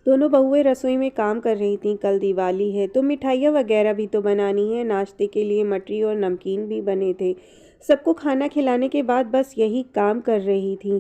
दोनों बहुएं रसोई में काम कर रही थीं। कल दिवाली है तो मिठाइयाँ वगैरह भी तो बनानी है। नाश्ते के लिए मटरी और नमकीन भी बने थे। सबको खाना खिलाने के बाद बस यही काम कर रही थीं।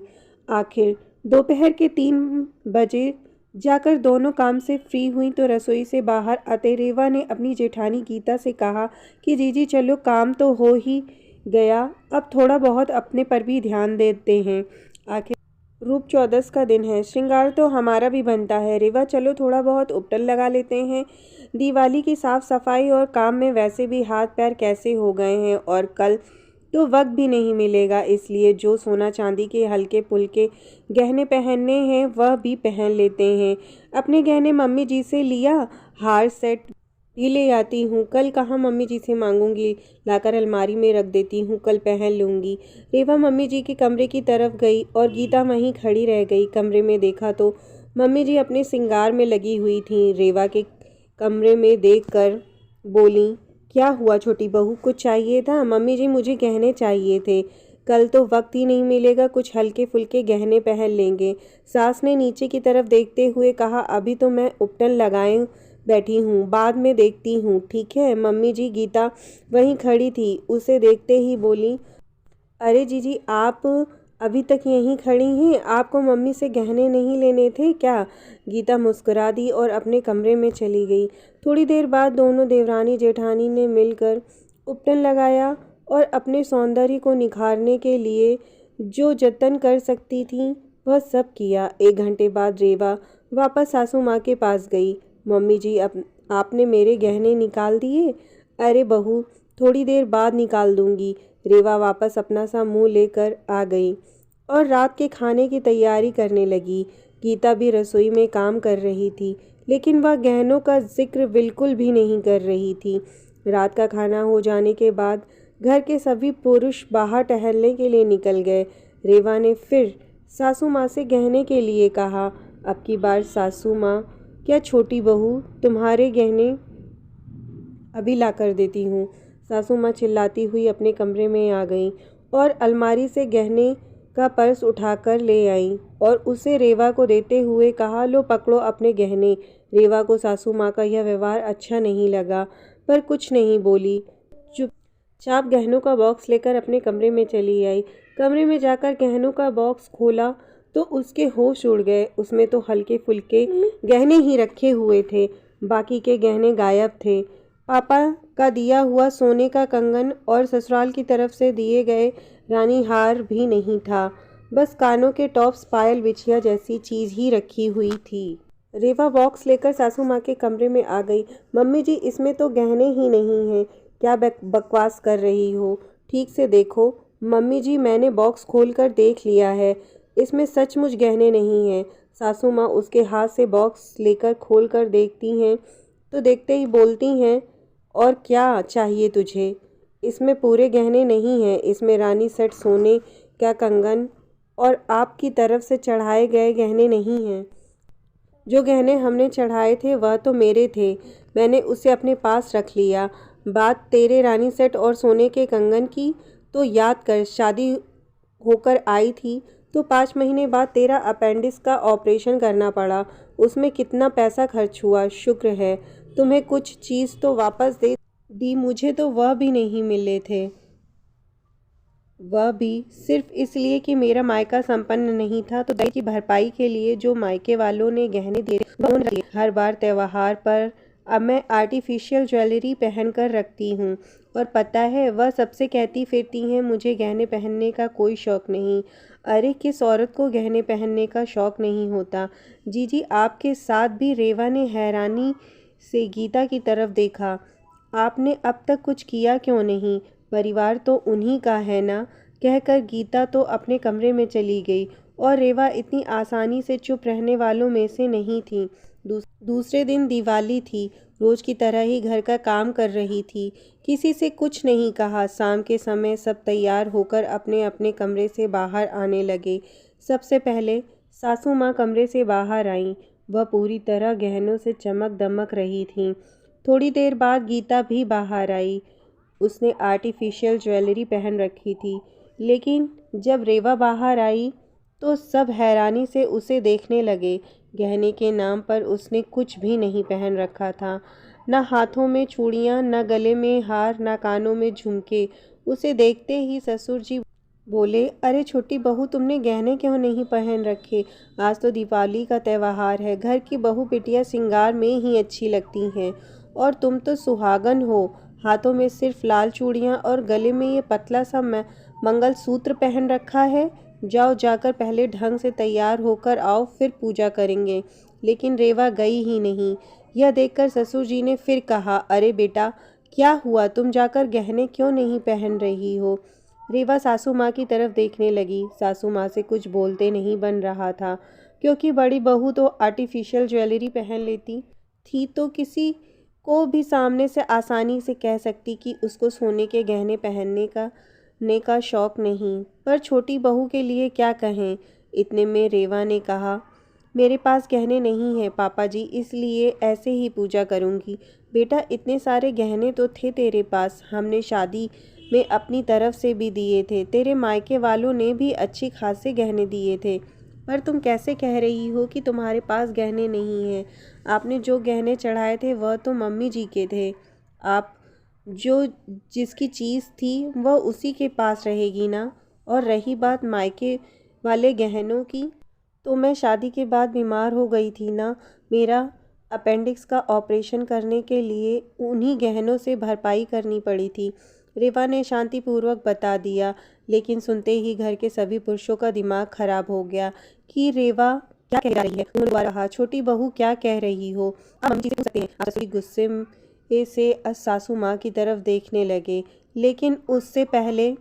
आखिर दोपहर के 3 बजे जाकर दोनों काम से फ्री हुई तो रसोई से बाहर आते रेवा ने अपनी जेठानी गीता से कहा कि जीजी चलो, काम तो हो ही गया, अब थोड़ा बहुत अपने पर भी ध्यान देते हैं। आखिर रूप चौदस का दिन है, श्रृंगार तो हमारा भी बनता है। रेवा चलो थोड़ा बहुत उपटन लगा लेते हैं। दिवाली की साफ सफाई और काम में वैसे भी हाथ पैर कैसे हो गए हैं और कल तो वक्त भी नहीं मिलेगा, इसलिए जो सोना चांदी के हल्के पुल्के गहने पहनने हैं वह भी पहन लेते हैं। अपने गहने मम्मी जी से लिया, हार सेट भी ले आती हूँ। कल कहाँ मम्मी जी से मांगूंगी, लाकर अलमारी में रख देती हूँ, कल पहन लूँगी। रेवा मम्मी जी के कमरे की तरफ गई और गीता वहीं खड़ी रह गई। कमरे में देखा तो मम्मी जी अपने श्रृंगार में लगी हुई थीं। रेवा के कमरे में देखकर बोली, क्या हुआ छोटी बहू, कुछ चाहिए था? मम्मी जी मुझे गहने चाहिए थे, कल तो वक्त ही नहीं मिलेगा, कुछ हल्के फुल्के गहने पहन लेंगे। सास ने नीचे की तरफ देखते हुए कहा, अभी तो मैं उपटन लगाए बैठी हूँ, बाद में देखती हूँ, ठीक है मम्मी जी। गीता वहीं खड़ी थी, उसे देखते ही बोली, अरे जीजी आप अभी तक यहीं खड़ी हैं, आपको मम्मी से गहने नहीं लेने थे क्या? गीता मुस्कुरा दी और अपने कमरे में चली गई। थोड़ी देर बाद दोनों देवरानी जेठानी ने मिलकर उपटन लगाया और अपने सौंदर्य को निखारने के लिए जो जतन कर सकती थीं वह सब किया। 1 घंटे बाद रेवा वापस सासू माँ के पास गई। मम्मी जी आपने मेरे गहने निकाल दिए? अरे बहू, थोड़ी देर बाद निकाल दूंगी। रेवा वापस अपना सा मुंह लेकर आ गई और रात के खाने की तैयारी करने लगी। गीता भी रसोई में काम कर रही थी, लेकिन वह गहनों का जिक्र बिल्कुल भी नहीं कर रही थी। रात का खाना हो जाने के बाद घर के सभी पुरुष बाहर टहलने के लिए निकल गए। रेवा ने फिर सासू माँ से गहने के लिए कहा, अब की बार सासू माँ, क्या छोटी बहू तुम्हारे गहने अभी ला कर देती हूँ। सासू माँ चिल्लाती हुई अपने कमरे में आ गई और अलमारी से गहने का पर्स उठाकर ले आई और उसे रेवा को देते हुए कहा, लो पकड़ो अपने गहने। रेवा को सासू माँ का यह व्यवहार अच्छा नहीं लगा, पर कुछ नहीं बोली। चुपचाप गहनों का बॉक्स लेकर अपने कमरे में चली आई। कमरे में जाकर गहनों का बॉक्स खोला तो उसके होश उड़ गए। उसमें तो हल्के फुल्के गहने ही रखे हुए थे, बाकी के गहने गायब थे। पापा का दिया हुआ सोने का कंगन और ससुराल की तरफ से दिए गए रानी हार भी नहीं था, बस कानों के टॉप्स, पायल, बिछिया जैसी चीज़ ही रखी हुई थी। रेवा बॉक्स लेकर सासू माँ के कमरे में आ गई। मम्मी जी इसमें तो गहने ही नहीं हैं, क्या बकवास कर रही हो, ठीक से देखो। मम्मी जी मैंने बॉक्स खोलकर देख लिया है, इसमें सचमुच गहने नहीं हैं। सासू माँ उसके हाथ से बॉक्स लेकर खोल कर देखती हैं तो देखते ही बोलती हैं, और क्या चाहिए तुझे? इसमें पूरे गहने नहीं हैं, इसमें रानी सेट सोने का कंगन और आपकी तरफ से चढ़ाए गए गहने नहीं हैं। जो गहने हमने चढ़ाए थे वह तो मेरे थे, मैंने उसे अपने पास रख लिया। बात तेरे रानी सेट और सोने के कंगन की तो याद कर, शादी होकर आई थी तो 5 महीने बाद तेरा अपेंडिक्स का ऑपरेशन करना पड़ा, उसमें कितना पैसा खर्च हुआ। शुक्र है तुम्हें कुछ चीज़ तो वापस दे दी, मुझे तो वह भी नहीं मिले थे, वह भी सिर्फ इसलिए कि मेरा मायका संपन्न नहीं था, तो दाई की भरपाई के लिए जो मायके वालों ने गहने दिए वह उन्होंने दिए। हर बार त्योहार पर अब मैं आर्टिफिशियल ज्वेलरी पहन कर रखती हूँ और पता है वह सबसे कहती फिरती हैं मुझे गहने पहनने का कोई शौक़ नहीं। अरे किस औरत को गहने पहनने का शौक़ नहीं होता? जीजी आपके साथ भी? रेवा ने हैरानी से गीता की तरफ देखा। आपने अब तक कुछ किया क्यों नहीं? परिवार तो उन्हीं का है ना? कहकर गीता तो अपने कमरे में चली गई और रेवा इतनी आसानी से चुप रहने वालों में से नहीं थी। दूसरे दिन दिवाली थी, रोज की तरह ही घर का काम कर रही थी, किसी से कुछ नहीं कहा। शाम के समय सब तैयार होकर अपने अपने कमरे से बाहर आने लगे। सबसे पहले सासू माँ कमरे से बाहर आईं, वह पूरी तरह गहनों से चमक दमक रही थीं। थोड़ी देर बाद गीता भी बाहर आई, उसने आर्टिफिशियल ज्वेलरी पहन रखी थी, लेकिन जब रेवा बाहर आई तो सब हैरानी से उसे देखने लगे। गहने के नाम पर उसने कुछ भी नहीं पहन रखा था। न हाथों में चूड़ियाँ, न गले में हार, न कानों में झुमके। उसे देखते ही ससुर जी बोले, अरे छोटी बहू, तुमने गहने क्यों नहीं पहन रखे? आज तो दीपावली का त्यौहार है। घर की बहू बिटिया श्रृंगार में ही अच्छी लगती हैं, और तुम तो सुहागन हो। हाथों में सिर्फ लाल चूड़ियाँ और गले में ये पतला सा मंगलसूत्र पहन रखा है। जाओ, जाकर पहले ढंग से तैयार होकर आओ, फिर पूजा करेंगे। लेकिन रेवा गई ही नहीं। यह देखकर ससुर जी ने फिर कहा, अरे बेटा, क्या हुआ? तुम जाकर गहने क्यों नहीं पहन रही हो? रेवा सासू माँ की तरफ देखने लगी। सासू माँ से कुछ बोलते नहीं बन रहा था, क्योंकि बड़ी बहू तो आर्टिफिशियल ज्वेलरी पहन लेती थी, तो किसी को भी सामने से आसानी से कह सकती कि उसको सोने के गहने पहनने का शौक़ नहीं। पर छोटी बहू के लिए क्या कहें? इतने में रेवा ने कहा, मेरे पास गहने नहीं हैं पापा जी, इसलिए ऐसे ही पूजा करूँगी। बेटा, इतने सारे गहने तो थे तेरे पास, हमने शादी में अपनी तरफ से भी दिए थे। तेरे मायके वालों ने भी अच्छे खासे गहने दिए थे। पर तुम कैसे कह रही हो कि तुम्हारे पास गहने नहीं हैं? आपने जो गहने चढ़ाए थे वह तो मम्मी जी के थे। आप जो जिसकी चीज़ थी वह उसी के पास रहेगी ना। और रही बात मायके वाले गहनों की, तो मैं शादी के बाद बीमार हो गई थी ना। मेरा अपेंडिक्स का ऑपरेशन करने के लिए उन्हीं गहनों से भरपाई करनी पड़ी थी। रेवा ने शांतिपूर्वक बता दिया, लेकिन सुनते ही घर के सभी पुरुषों का दिमाग खराब हो गया कि रेवा क्या कह रही है। उन्होंने दोबारा कहा, छोटी बहू क्या कह रही हो? आप मम्मी जी से पूछ सकते हैं। आप ससुरी गुस्से से सासू माँ की तरफ देखने लगे, लेकिन उससे पहले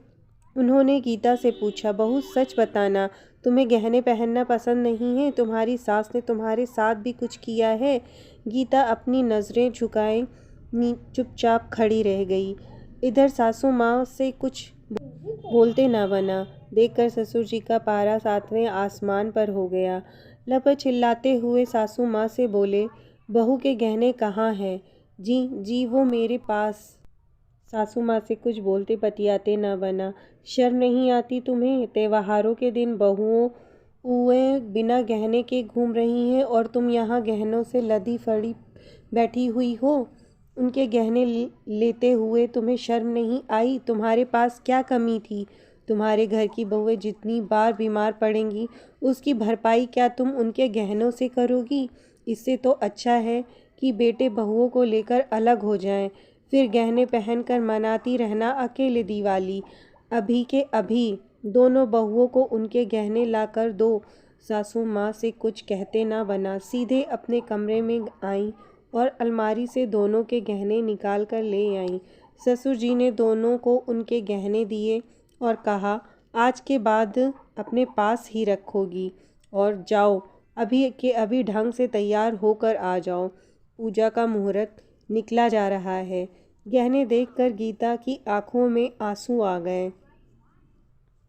उन्होंने गीता से पूछा, बहू सच बताना, तुम्हें गहने पहनना पसंद नहीं है? तुम्हारी सास ने तुम्हारे साथ भी कुछ किया है? गीता अपनी नज़रें झुकाए चुपचाप खड़ी रह गई। इधर सासू माँ से कुछ बोलते ना बना। देखकर ससुर जी का पारा 7वें आसमान पर हो गया। लपट चिल्लाते हुए सासू माँ से बोले, बहू के गहने कहाँ हैं? जी जी, वो मेरे पास। सासू माँ से कुछ बोलते बतियाते ना बना। शर्म नहीं आती तुम्हें? त्योहारों के दिन बहुएं बिना गहने के घूम रही हैं, और तुम यहाँ गहनों से लदी फड़ी बैठी हुई हो। उनके गहने लेते हुए तुम्हें शर्म नहीं आई? तुम्हारे पास क्या कमी थी? तुम्हारे घर की बहुएं जितनी बार बीमार पड़ेंगी, उसकी भरपाई क्या तुम उनके गहनों से करोगी? इससे तो अच्छा है कि बेटे बहुओं को लेकर अलग हो जाएं, फिर गहने पहनकर मनाती रहना अकेले दिवाली। अभी के अभी दोनों बहुओं को उनके गहने लाकर दो। सासू माँ से कुछ कहते ना बना, सीधे अपने कमरे में आईं और अलमारी से दोनों के गहने निकाल कर ले आईं। ससुर जी ने दोनों को उनके गहने दिए और कहा, आज के बाद अपने पास ही रखोगी, और जाओ, अभी के अभी ढंग से तैयार होकर आ जाओ। पूजा का मुहूर्त निकला जा रहा है। गहने देखकर गीता की आंखों में आंसू आ गए।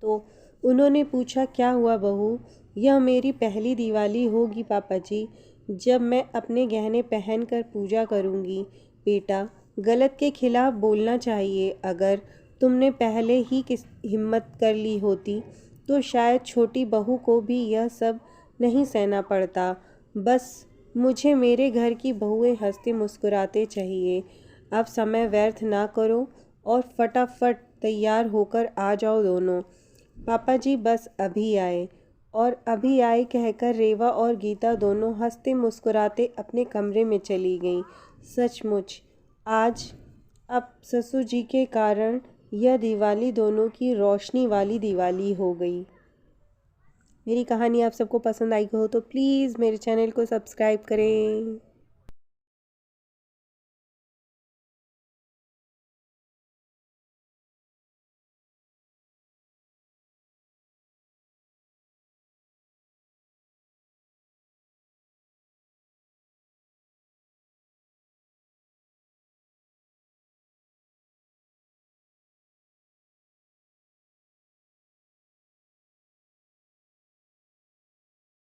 तो उन्होंने पूछा, क्या हुआ बहू? यह मेरी पहली दिवाली होगी पापा जी, जब मैं अपने गहने पहनकर पूजा करूंगी। बेटा, गलत के खिलाफ बोलना चाहिए। अगर तुमने पहले ही हिम्मत कर ली होती, तो शायद छोटी बहू को भी यह सब नहीं सहना पड़ता। बस मुझे मेरे घर की बहुएं हंसते मुस्कुराते चाहिए। अब समय व्यर्थ ना करो और फटाफट तैयार होकर आ जाओ दोनों। पापा जी बस अभी आए। और अभी आए कहकर रेवा और गीता दोनों हंसते मुस्कुराते अपने कमरे में चली गईं। सचमुच आज अब ससुर जी के कारण यह दिवाली दोनों की रोशनी वाली दिवाली हो गई। मेरी कहानी आप सबको पसंद आई हो तो प्लीज़ मेरे चैनल को सब्सक्राइब करें।